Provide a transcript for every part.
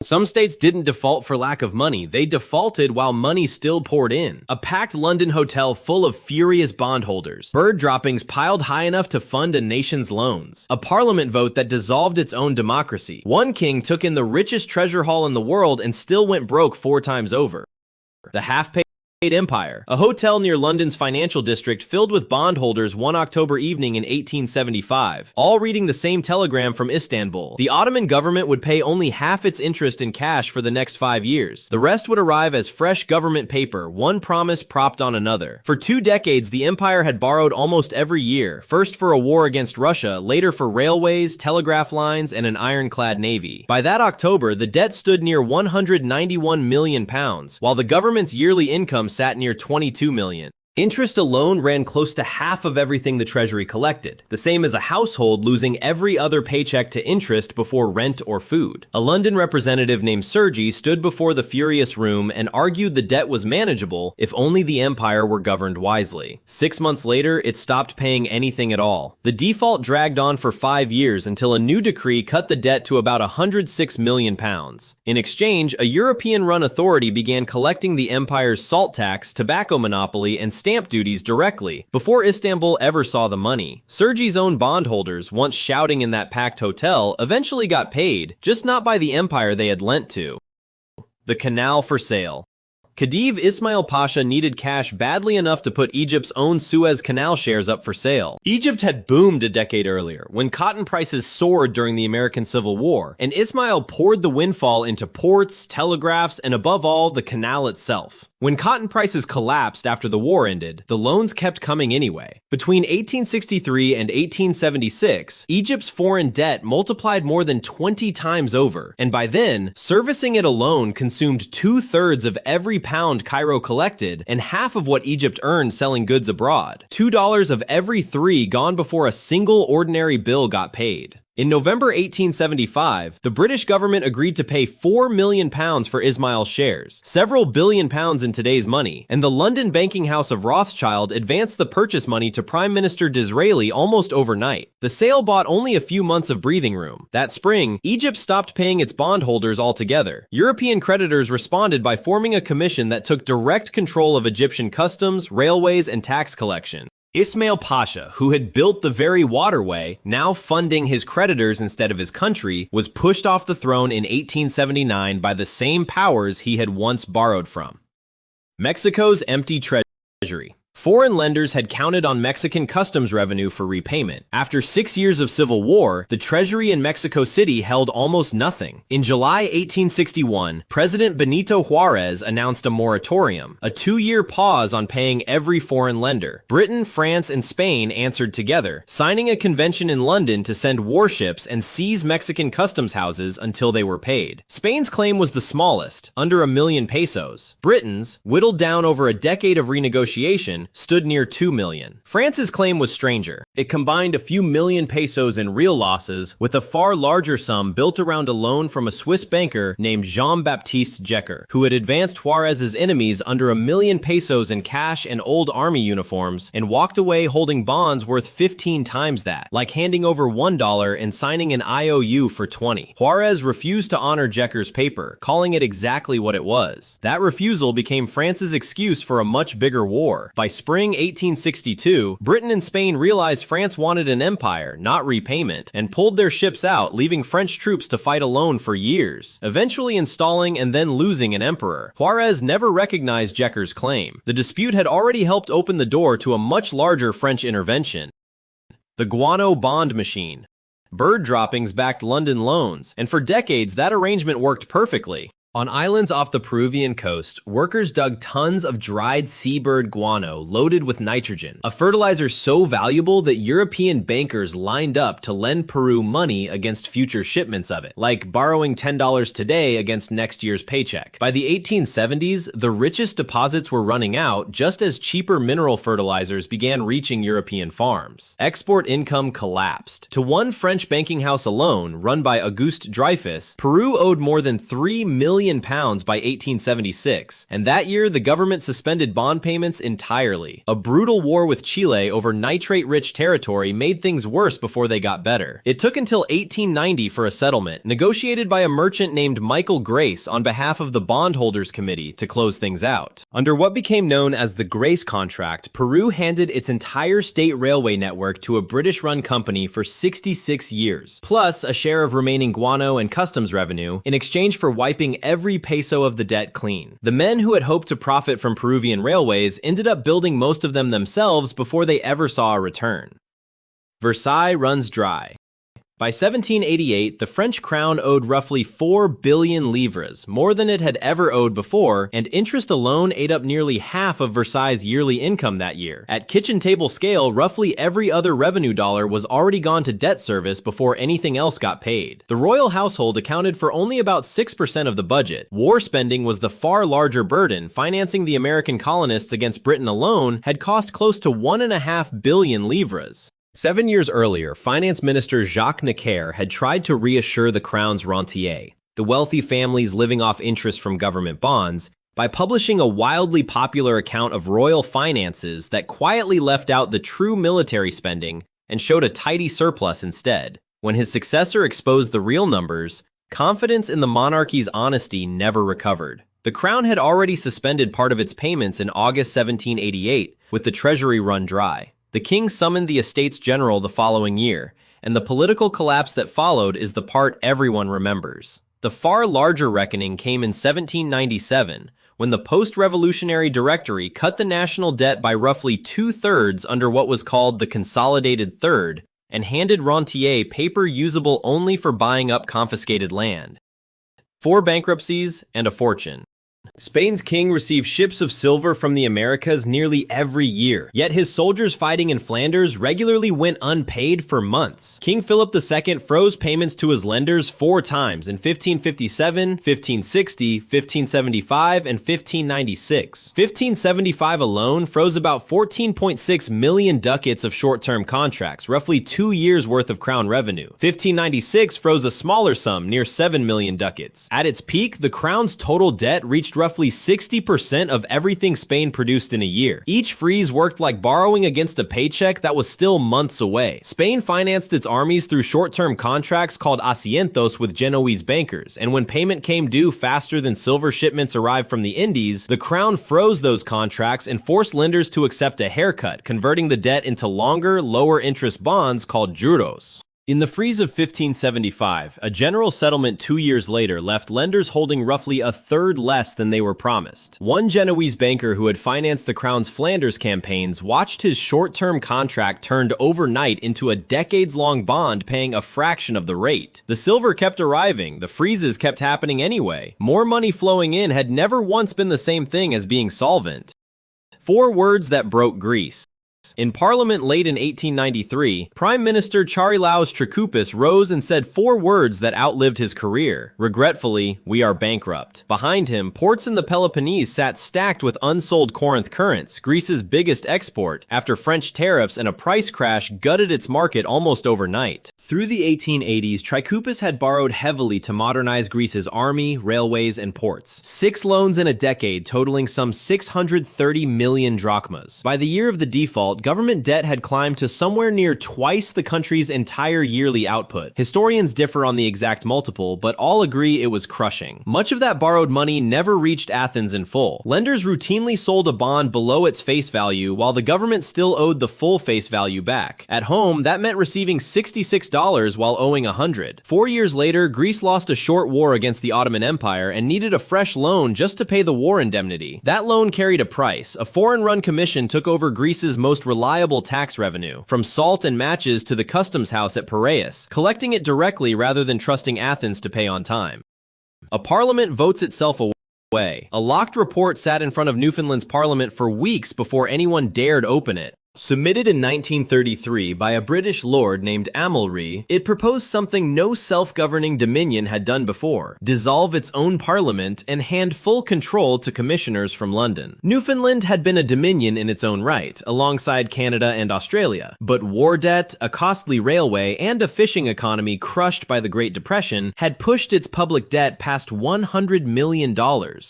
Some states didn't default for lack of money, they defaulted while money still poured in. A packed London hotel full of furious bondholders. Bird droppings piled high enough to fund a nation's loans. A parliament vote that dissolved its own democracy. One king took in the richest treasure haul in the world and still went broke 4 times over. The half-paid Empire, a hotel near London's financial district filled with bondholders one October evening in 1875, all reading the same telegram from Istanbul. The Ottoman government would pay only half its interest in cash for the next 5 years. The rest would arrive as fresh government paper, one promise propped on another. For 2 decades, the empire had borrowed almost every year, first for a war against Russia, later for railways, telegraph lines, and an ironclad navy. By that October, the debt stood near £191 million, while the government's yearly income sat near 22 million. Interest alone ran close to half of everything the Treasury collected, the same as a household losing every other paycheck to interest before rent or food. A London representative named Sergi stood before the furious room and argued the debt was manageable if only the empire were governed wisely. 6 months later, it stopped paying anything at all. The default dragged on for 5 years until a new decree cut the debt to about £106 million. In exchange, a European-run authority began collecting the empire's salt tax, tobacco monopoly, and stamp duties directly, before Istanbul ever saw the money. Sergi's own bondholders, once shouting in that packed hotel, eventually got paid, just not by the empire they had lent to. The Canal for Sale. Khedive Ismail Pasha needed cash badly enough to put Egypt's own Suez Canal shares up for sale. Egypt had boomed a decade earlier, when cotton prices soared during the American Civil War, and Ismail poured the windfall into ports, telegraphs, and above all, the canal itself. When cotton prices collapsed after the war ended, the loans kept coming anyway. Between 1863 and 1876, Egypt's foreign debt multiplied more than 20 times over, and by then, servicing it alone consumed 2/3 of every pound Cairo collected and half of what Egypt earned selling goods abroad. $2 of every 3 gone before a single ordinary bill got paid. In November 1875, the British government agreed to pay £4 million for Ismail's shares, several billion pounds in today's money, and the London banking house of Rothschild advanced the purchase money to Prime Minister Disraeli almost overnight. The sale bought only a few months of breathing room. That spring, Egypt stopped paying its bondholders altogether. European creditors responded by forming a commission that took direct control of Egyptian customs, railways, and tax collection. Ismail Pasha, who had built the very waterway, now funding his creditors instead of his country, was pushed off the throne in 1879 by the same powers he had once borrowed from. Mexico's empty treasury. Foreign lenders had counted on Mexican customs revenue for repayment. After 6 years of civil war, the treasury in Mexico City held almost nothing. In July 1861, President Benito Juarez announced a moratorium, a 2-year pause on paying every foreign lender. Britain, France, and Spain answered together, signing a convention in London to send warships and seize Mexican customs houses until they were paid. Spain's claim was the smallest, under £1 million pesos. Britain's, whittled down over a decade of renegotiation, stood near 2 million. France's claim was stranger. It combined a few million pesos in real losses with a far larger sum built around a loan from a Swiss banker named Jean-Baptiste Jecker, who had advanced Juarez's enemies under £1 million pesos in cash and old army uniforms and walked away holding bonds worth 15 times that, like handing over $1 and signing an IOU for 20. Juarez refused to honor Jecker's paper, calling it exactly what it was. That refusal became France's excuse for a much bigger war. By spring 1862, Britain and Spain realized France wanted an empire, not repayment, and pulled their ships out, leaving French troops to fight alone for years, eventually installing and then losing an emperor. Juarez never recognized Jecker's claim. The dispute had already helped open the door to a much larger French intervention. The Guano bond machine. Bird droppings backed London loans, and for decades that arrangement worked perfectly. On islands off the Peruvian coast, workers dug tons of dried seabird guano loaded with nitrogen, a fertilizer so valuable that European bankers lined up to lend Peru money against future shipments of it, like borrowing $10 today against next year's paycheck. By the 1870s, the richest deposits were running out just as cheaper mineral fertilizers began reaching European farms. Export income collapsed. To one French banking house alone, run by Auguste Dreyfus, Peru owed more than $3 million billion by 1876, and that year the government suspended bond payments entirely. A brutal war with Chile over nitrate-rich territory made things worse before they got better. It took until 1890 for a settlement, negotiated by a merchant named Michael Grace on behalf of the Bondholders Committee, to close things out. Under what became known as the Grace Contract, Peru handed its entire state railway network to a British-run company for 66 years, plus a share of remaining guano and customs revenue in exchange for wiping every peso of the debt clean. The men who had hoped to profit from Peruvian railways ended up building most of them themselves before they ever saw a return. Versailles Runs Dry. By 1788, the French crown owed roughly 4 billion livres, more than it had ever owed before, and interest alone ate up nearly half of Versailles' yearly income that year. At kitchen table scale, roughly every other revenue dollar was already gone to debt service before anything else got paid. The royal household accounted for only about 6% of the budget. War spending was the far larger burden. Financing the American colonists against Britain alone had cost close to 1.5 billion livres. 7 years earlier, Finance Minister Jacques Necker had tried to reassure the crown's rentiers, the wealthy families living off interest from government bonds, by publishing a wildly popular account of royal finances that quietly left out the true military spending and showed a tidy surplus instead. When his successor exposed the real numbers, confidence in the monarchy's honesty never recovered. The crown had already suspended part of its payments in August 1788 with the Treasury run dry. The king summoned the Estates General the following year, and the political collapse that followed is the part everyone remembers. The far larger reckoning came in 1797, when the post-revolutionary Directory cut the national debt by roughly 2/3 under what was called the Consolidated Third, and handed rentiers paper usable only for buying up confiscated land. 4 bankruptcies and a fortune. Spain's king received ships of silver from the Americas nearly every year, yet his soldiers fighting in Flanders regularly went unpaid for months. King Philip II froze payments to his lenders 4 times in 1557, 1560, 1575, and 1596. 1575 alone froze about 14.6 million ducats of short-term contracts, roughly 2 years' worth of crown revenue. 1596 froze a smaller sum, near 7 million ducats. At its peak, the crown's total debt reached roughly 60% of everything Spain produced in a year. Each freeze worked like borrowing against a paycheck that was still months away. Spain financed its armies through short-term contracts called asientos with Genoese bankers, and when payment came due faster than silver shipments arrived from the Indies, the crown froze those contracts and forced lenders to accept a haircut, converting the debt into longer, lower-interest bonds called juros. In the freeze of 1575, a general settlement 2 years later left lenders holding roughly a third less than they were promised. One Genoese banker who had financed the crown's Flanders campaigns watched his short-term contract turned overnight into a decades-long bond paying a fraction of the rate. The silver kept arriving, the freezes kept happening anyway. More money flowing in had never once been the same thing as being solvent. 4 words that broke Greece. In Parliament late in 1893, Prime Minister Charilaos Trikoupis rose and said 4 words that outlived his career. Regretfully, we are bankrupt. Behind him, ports in the Peloponnese sat stacked with unsold Corinth currents, Greece's biggest export, after French tariffs and a price crash gutted its market almost overnight. Through the 1880s, Trikoupis had borrowed heavily to modernize Greece's army, railways, and ports. 6 loans in a decade totaling some 630 million drachmas. By the year of the default, government debt had climbed to somewhere near twice the country's entire yearly output. Historians differ on the exact multiple, but all agree it was crushing. Much of that borrowed money never reached Athens in full. Lenders routinely sold a bond below its face value, while the government still owed the full face value back. At home, that meant receiving $66 while owing $100. 4 years later, Greece lost a short war against the Ottoman Empire and needed a fresh loan just to pay the war indemnity. That loan carried a price. A foreign-run commission took over Greece's most reliable tax revenue, from salt and matches to the customs house at Piraeus, collecting it directly rather than trusting Athens to pay on time. A parliament votes itself away. A locked report sat in front of Newfoundland's parliament for weeks before anyone dared open it. Submitted in 1933 by a British lord named Amalry, it proposed something no self-governing dominion had done before: dissolve its own parliament and hand full control to commissioners from London. Newfoundland had been a dominion in its own right, alongside Canada and Australia, but war debt, a costly railway, and a fishing economy crushed by the Great Depression had pushed its public debt past $100 million,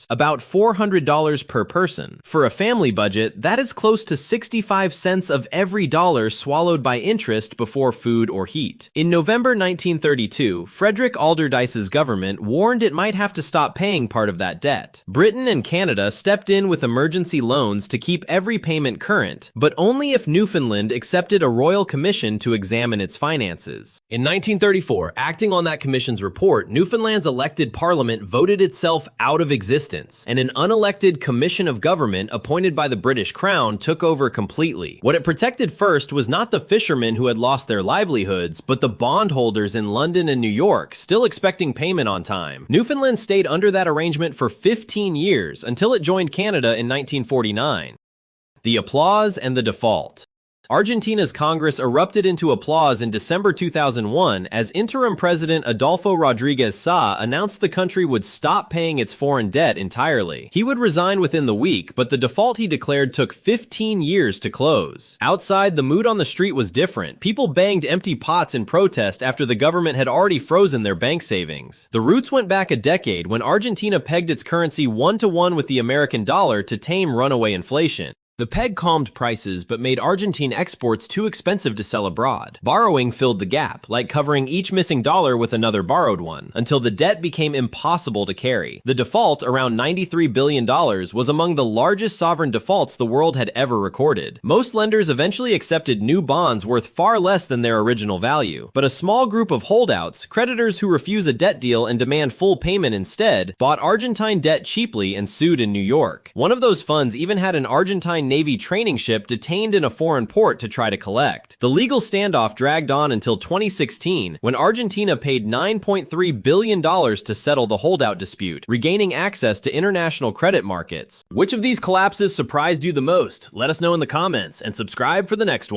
about $400 per person. For a family budget, that is close to 65 cents of every dollar swallowed by interest before food or heat. In November 1932, Frederick Alderdice's government warned it might have to stop paying part of that debt. Britain and Canada stepped in with emergency loans to keep every payment current, but only if Newfoundland accepted a royal commission to examine its finances. In 1934, acting on that commission's report, Newfoundland's elected parliament voted itself out of existence, and an unelected commission of government appointed by the British Crown took over completely. What it protected first was not the fishermen who had lost their livelihoods, but the bondholders in London and New York, still expecting payment on time. Newfoundland stayed under that arrangement for 15 years until it joined Canada in 1949. The applause and the default. Argentina's Congress erupted into applause in December 2001 as interim president Adolfo Rodriguez Sá announced the country would stop paying its foreign debt entirely. He would resign within the week, but the default he declared took 15 years to close. Outside, the mood on the street was different. People banged empty pots in protest after the government had already frozen their bank savings. The roots went back a decade when Argentina pegged its currency 1-to-1 with the American dollar to tame runaway inflation. The peg calmed prices but made Argentine exports too expensive to sell abroad. Borrowing filled the gap, like covering each missing dollar with another borrowed one, until the debt became impossible to carry. The default, around $93 billion, was among the largest sovereign defaults the world had ever recorded. Most lenders eventually accepted new bonds worth far less than their original value, but a small group of holdouts, creditors who refuse a debt deal and demand full payment instead, bought Argentine debt cheaply and sued in New York. One of those funds even had an Argentine Navy training ship detained in a foreign port to try to collect. The legal standoff dragged on until 2016, when Argentina paid $9.3 billion to settle the holdout dispute, regaining access to international credit markets. Which of these collapses surprised you the most? Let us know in the comments, and subscribe for the next one.